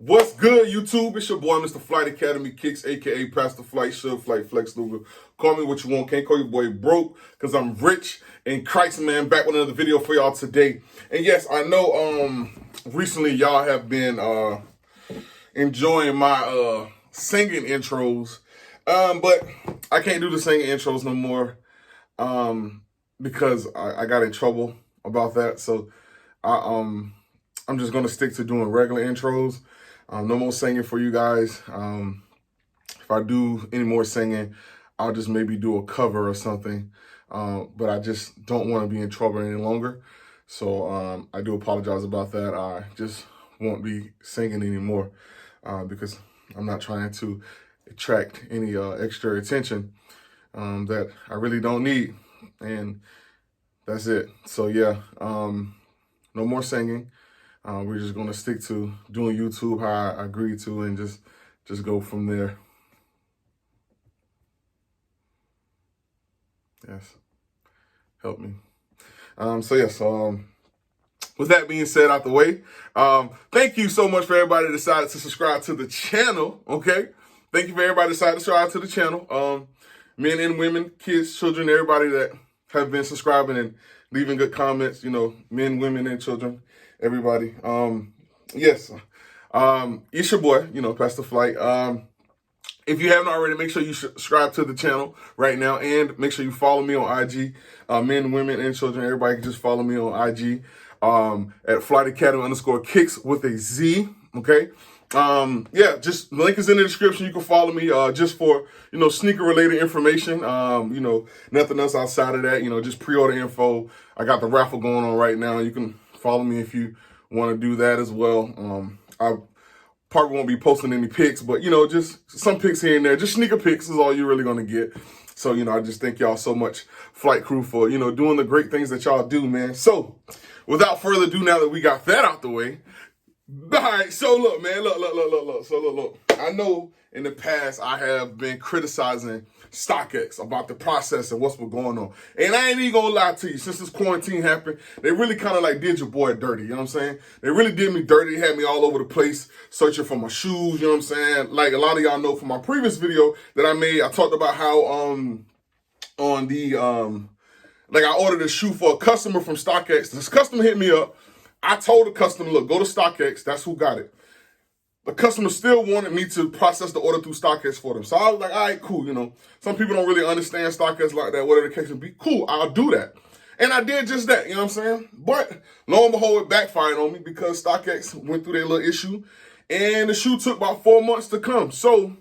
What's good, YouTube? It's your boy, Mr. Flight Academy Kicks, aka Pastor Flight, Shug Flight, Flex Luger. Call me what you want. Can't call your boy broke, because I'm rich in Christ, man. Back with another video for y'all today. And yes, I know recently y'all have been enjoying my singing intros. But I can't do the singing intros no more because I got in trouble about that. So I'm just gonna stick to doing regular intros. No more singing for you guys. If I do any more singing, I'll just maybe do a cover or something. But I just don't want to be in trouble any longer. So I do apologize about that. I just won't be singing anymore because I'm not trying to attract any extra attention that I really don't need. And that's it. So yeah, no more singing. We're just gonna stick to doing YouTube how I agreed to, and just go from there. Yes, help me. So yes. With that being said out the way, thank you so much for everybody that decided to subscribe to the channel. Okay, thank you for everybody that decided to subscribe to the channel. Men and women, kids, children, everybody that have been subscribing and leaving good comments. You know, men, women, and children. Everybody. Yes. It's your boy, you know, Pastor Flight. If you haven't already, make sure you subscribe to the channel right now, and make sure you follow me on IG. Men, women, and children, everybody can just follow me on IG at Flight Academy _kicks with a Z. Okay. Yeah, just link is in the description. You can follow me just for, you know, sneaker related information. You know, nothing else outside of that. You know, just pre-order info. I got the raffle going on right now. You can follow me if you want to do that as well. I probably won't be posting any pics, but, you know, just some pics here and there. Just sneaker pics is all you're really going to get. So, you know, I just thank y'all so much, Flight Crew, for, you know, doing the great things that y'all do, man. So, without further ado, now that we got that out the way, all right, so look, man, look. So look. I know in the past I have been criticizing Stockx about the process and what's been going on. And I ain't even gonna lie to you, since this quarantine happened, they really kind of like did your boy dirty, you know what I'm saying? They really did me dirty. They had me all over the place searching for my shoes, you know what I'm saying? Like a lot of y'all know from my previous video that I made, I talked about how on the like I ordered a shoe for a customer from Stockx. This customer hit me up. I told the customer, look, go to Stockx. That's who got it. The customer still wanted me to process the order through Stockx for them. So I was like, all right, cool. You know, some people don't really understand Stockx like that, whatever the case would be. Cool, I'll do that. And I did just that, you know what I'm saying? But lo and behold, it backfired on me because Stockx went through their little issue. And the shoe took about 4 months to come. So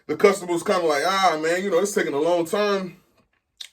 the customer was kind of like, man, you know, it's taking a long time.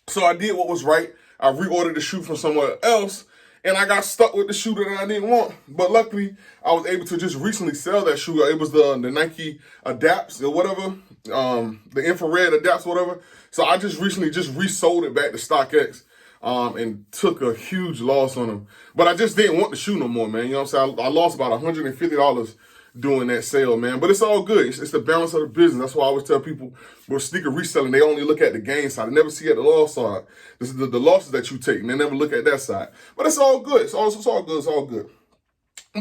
So I did what was right. I reordered the shoe from somewhere else. And I got stuck with the shoe that I didn't want. But luckily, I was able to just recently sell that shoe. It was the Nike Adapts or whatever, the infrared Adapts, whatever. So I just recently just resold it back to Stockx and took a huge loss on them. But I just didn't want the shoe no more, man. You know what I'm saying? I lost about $150 doing that sale, man. But it's all good. It's the balance of the business. That's why I always tell people with sneaker reselling, they only look at the gain side. They never see at the loss side. This is the losses that you take, and they never look at that side. But it's all good. It's all good. It's all good.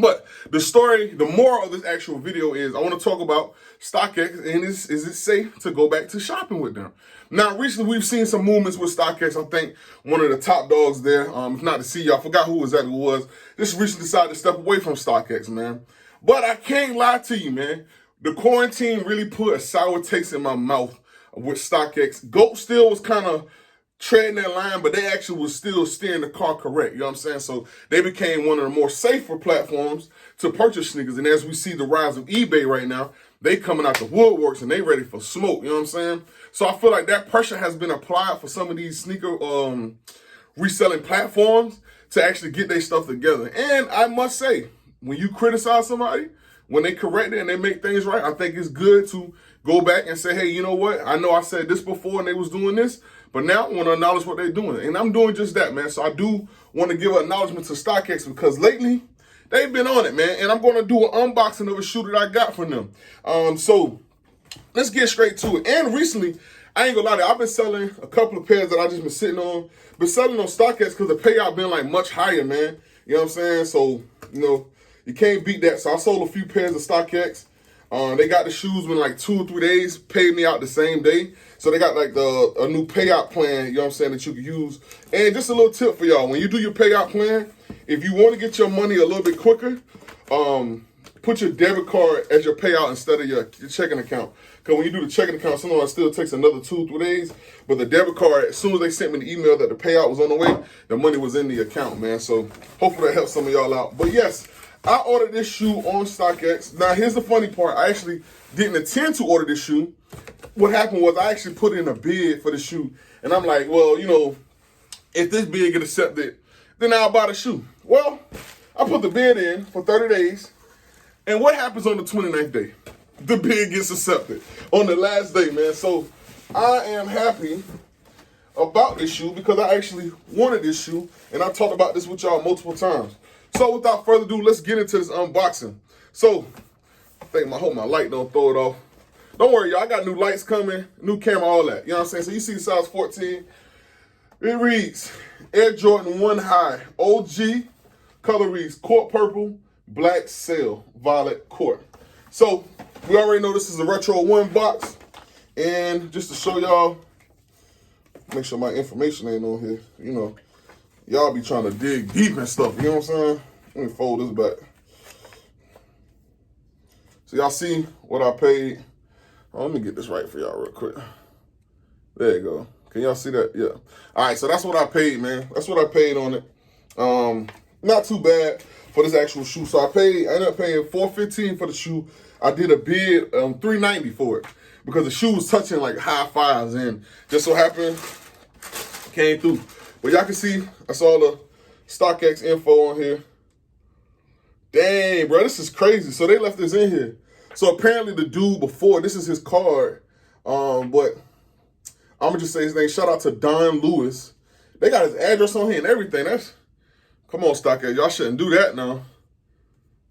But the story, the moral of this actual video is I want to talk about Stockx and is it safe to go back to shopping with them? Now, recently we've seen some movements with Stockx. I think one of the top dogs there, if not the CEO, I forgot who exactly it was, just recently decided to step away from Stockx, man. But I can't lie to you, man. The quarantine really put a sour taste in my mouth with Stockx. Goat still was kind of treading that line, but they actually was still steering the car correct. You know what I'm saying? So they became one of the more safer platforms to purchase sneakers. And as we see the rise of eBay right now, they coming out the woodworks and they ready for smoke. You know what I'm saying? So I feel like that pressure has been applied for some of these sneaker reselling platforms to actually get their stuff together. And I must say, when you criticize somebody, when they correct it and they make things right, I think it's good to go back and say, hey, you know what? I know I said this before and they was doing this, but now I want to acknowledge what they're doing. And I'm doing just that, man. So I do want to give an acknowledgement to Stockx because lately they've been on it, man. And I'm going to do an unboxing of a shoe that I got from them. So let's get straight to it. And recently, I ain't gonna lie to you, I've been selling a couple of pairs that I just been sitting on. Been selling on Stockx because the payout been like much higher, man. You know what I'm saying? So, you know, You can't beat that. So I sold a few pairs of Stockx. They got the shoes in like 2 or 3 days, paid me out the same day. So they got like a new payout plan, you know what I'm saying, that you can use. And just a little tip for y'all, when you do your payout plan, if you want to get your money a little bit quicker, put your debit card as your payout instead of your checking account. Because when you do the checking account, sometimes it still takes another 2 or 3 days. But the debit card, as soon as they sent me the email that the payout was on the way, the money was in the account, man. So hopefully that helps some of y'all out. But yes, I ordered this shoe on Stockx. Now, here's the funny part. I actually didn't intend to order this shoe. What happened was I actually put in a bid for the shoe. And I'm like, well, you know, if this bid get accepted, then I'll buy the shoe. Well, I put the bid in for 30 days. And what happens on the 29th day? The bid gets accepted on the last day, man. So I am happy about this shoe because I actually wanted this shoe. And I talked about this with y'all multiple times. So without further ado, let's get into this unboxing. So I hope my light don't throw it off. Don't worry, y'all. I got new lights coming, new camera, all that. You know what I'm saying? So you see the size 14. It reads Air Jordan 1 High OG. Color reads court purple, black sail, violet court. So we already know this is a Retro 1 box. And just to show y'all, make sure my information ain't on here. You know, y'all be trying to dig deep and stuff. You know what I'm saying? Let me fold this back. So y'all see what I paid. Oh, let me get this right for y'all real quick. There you go. Can y'all see that? Yeah. All right, so that's what I paid, man. That's what I paid on it. Not too bad for this actual shoe. So I ended up paying $415 for the shoe. I did a bid $390 for it because the shoe was touching like high fives, and just so happened came through. But y'all can see I saw the Stockx info on here. Dang, bro, this is crazy. So they left this in here. So apparently the dude before, this is his card. But I'm gonna just say his name. Shout out to Don Lewis. They got his address on here and everything. Come on, Stockx. Y'all shouldn't do that now.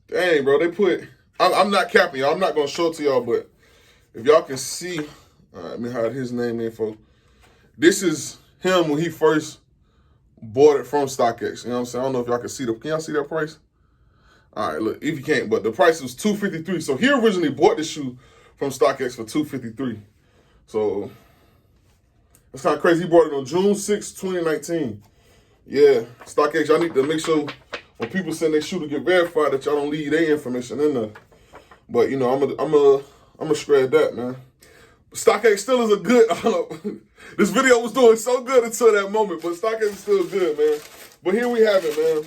Dang, bro, they put, I'm not capping y'all. I'm not gonna show it to y'all, but if y'all can see, all right, let me hide his name info. This is him when he first bought it from Stockx. You know what I'm saying? I don't know if y'all can see can y'all see that price? All right, look, if you can't, but the price was $253. So he originally bought the shoe from Stockx for $253. So that's kind of crazy. He bought it on June 6, 2019. Yeah, Stockx, y'all need to make sure when people send their shoe to get verified that y'all don't leave their information in there. But you know, I'm gonna shred that, man. Stockx still is a good. This video was doing so good until that moment, but Stockx is still good, man. But here we have it, man.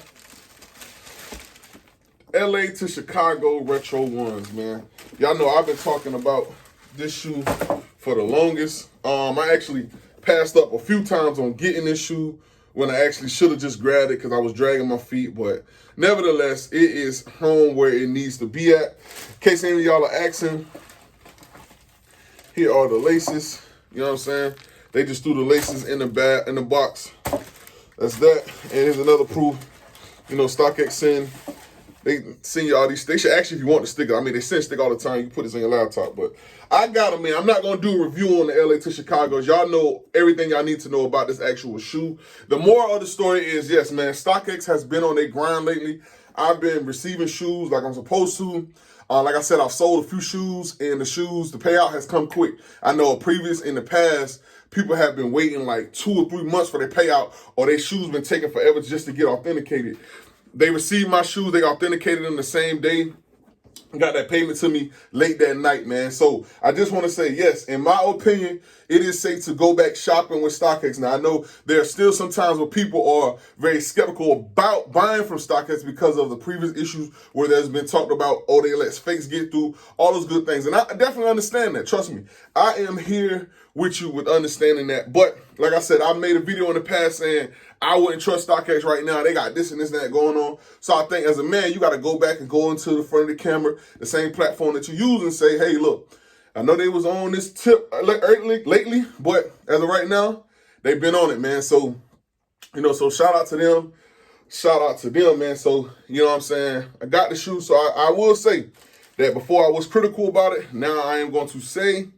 LA to Chicago Retro 1s, man. Y'all know I've been talking about this shoe for the longest. I actually passed up a few times on getting this shoe when I actually should have just grabbed it because I was dragging my feet. But nevertheless, it is home where it needs to be at. In case any of y'all are asking, here are the laces. You know what I'm saying? They just threw the laces in the box. That's that. And here's another proof. You know, Stockx they send you all these. They should actually, if you want the sticker, I mean, they send sticker all the time. You can put this on your laptop. But I got them, man. I'm not going to do a review on the LA to Chicago. Y'all know everything y'all need to know about this actual shoe. The moral of the story is, yes, man, Stockx has been on their grind lately. I've been receiving shoes like I'm supposed to. Like I said, I've sold a few shoes, and the payout has come quick. I know in the past, people have been waiting like 2 or 3 months for their payout, or their shoes been taking forever just to get authenticated. They received my shoes. They authenticated them the same day. Got that payment to me late that night, man. So I just want to say, yes, in my opinion, it is safe to go back shopping with Stockx. Now, I know there are still some times where people are very skeptical about buying from Stockx because of the previous issues where there's been talked about, oh, they let fakes get through, all those good things. And I definitely understand that. Trust me. I am here with you with understanding that. But like I said, I made a video in the past saying I wouldn't trust Stockx right now. They got this and this and that going on. So I think as a man, you got to go back and go into the front of the camera, the same platform that you use, and say, hey, look, I know they was on this tip lately, but as of right now, they've been on it, man. So, you know, so shout out to them. Shout out to them, man. So, you know what I'm saying? I got the shoe. So I will say that before I was critical about it, now I am going to say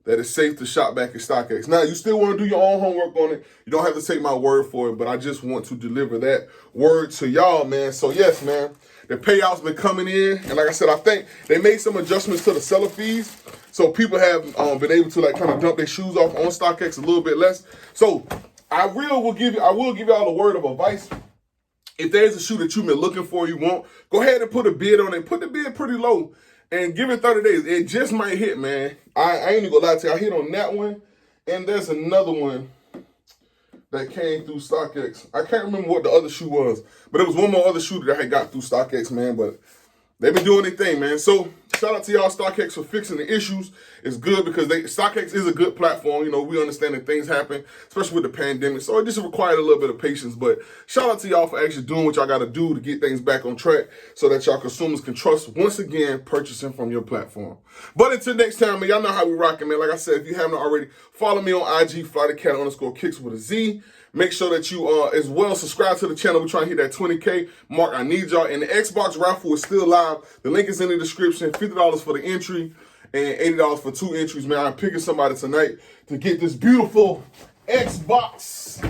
that it's safe to shop back at Stockx. Now, you still want to do your own homework on it. You don't have to take my word for it, but I just want to deliver that word to y'all, man. So, yes, man, the payouts been coming in. And like I said, I think they made some adjustments to the seller fees. So people have been able to like kind of dump their shoes off on Stockx a little bit less. So I will give y'all a word of advice. If there's a shoe that you've been looking for, you want, go ahead and put a bid on it. Put the bid pretty low and give it 30 days. It just might hit, man. I ain't even gonna lie to you. I hit on that one, and there's another one that came through Stockx. I can't remember what the other shoe was, but it was one more other shoe that I had got through Stockx, man. But they've been doing their thing, man. So shout out to y'all Stockx for fixing the issues. It's good because Stockx is a good platform. You know, we understand that things happen, especially with the pandemic. So it just required a little bit of patience. But shout out to y'all for actually doing what y'all got to do to get things back on track so that y'all consumers can trust, once again, purchasing from your platform. But until next time, man, y'all know how we rocking, man. Like I said, if you haven't already, follow me on IG, _kicks with a Z. Make sure that you as well subscribe to the channel. We're trying to hit that 20K mark. I need y'all. And the Xbox raffle is still live. The link is in the description. $50 for the entry and $80 for 2 entries, man. I'm picking somebody tonight to get this beautiful Xbox.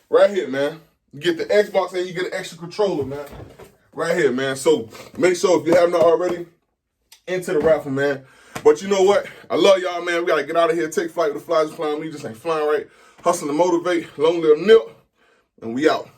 Right here, man. You get the Xbox and you get an extra controller, man. Right here, man. So make sure if you haven't already, enter the raffle, man. But you know what? I love y'all, man. We got to get out of here. Take flight with the Flyest flying. We just ain't flying right. Hustle and motivate. Long live Nip. And we out.